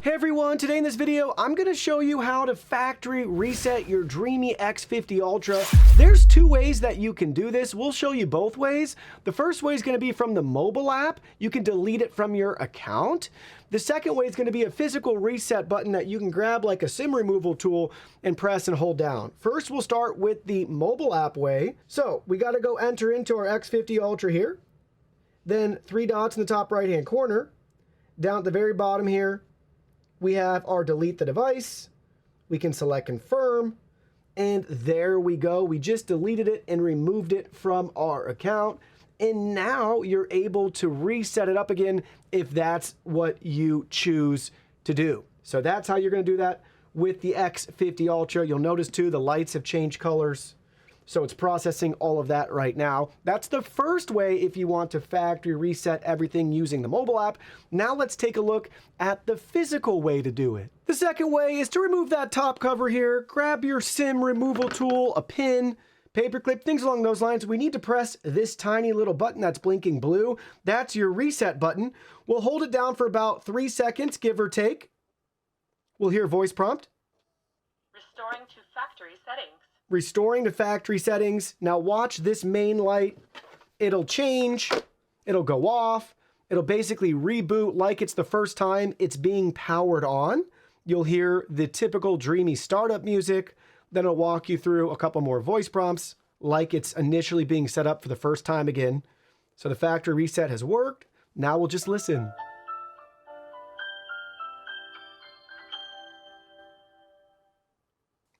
Hey everyone, today in this video, I'm going to show you how to factory reset your Dreame X50 Ultra. There's two ways that you can do this. We'll show you both ways. The first way is going to be from the mobile app. You can delete it from your account. The second way is going to be a physical reset button that you can grab like a SIM removal tool and press and hold down. First, we'll start with the mobile app way. So we got to go enter into our X50 Ultra here. Then three dots in the top right-hand corner. Down at the very bottom here, we have our delete the device. We can select confirm, and there we go. We just deleted it and removed it from our account. And now you're able to reset it up again if that's what you choose to do. So that's how you're gonna do that with the X50 Ultra. You'll notice too, the lights have changed colors. So it's processing all of that right now. That's the first way if you want to factory reset everything using the mobile app. Now let's take a look at the physical way to do it. The second way is to remove that top cover here, grab your SIM removal tool, a pin, paperclip, things along those lines. We need to press this tiny little button that's blinking blue. That's your reset button. We'll hold it down for about 3 seconds, give or take. We'll hear a voice prompt. Restoring to factory settings. Restoring to factory settings. Now watch this main light. It'll change. It'll go off. It'll basically reboot like it's the first time it's being powered on. You'll hear the typical Dreame startup music. Then it'll walk you through a couple more voice prompts like it's initially being set up for the first time again. So the factory reset has worked. Now we'll just listen.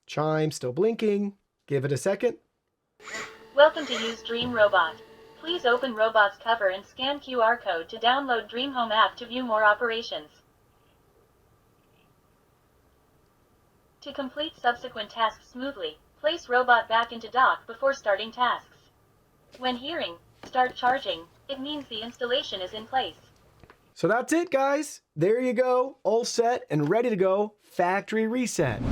Chime still blinking. Give it a second. Welcome to Use Dreame Robot. Please open Robot's cover and scan QR code to download Dreame Home app to view more operations. To complete subsequent tasks smoothly, place Robot back into dock before starting tasks. When hearing, start charging, it means the installation is in place. So that's it, guys. There you go, all set and ready to go, factory reset.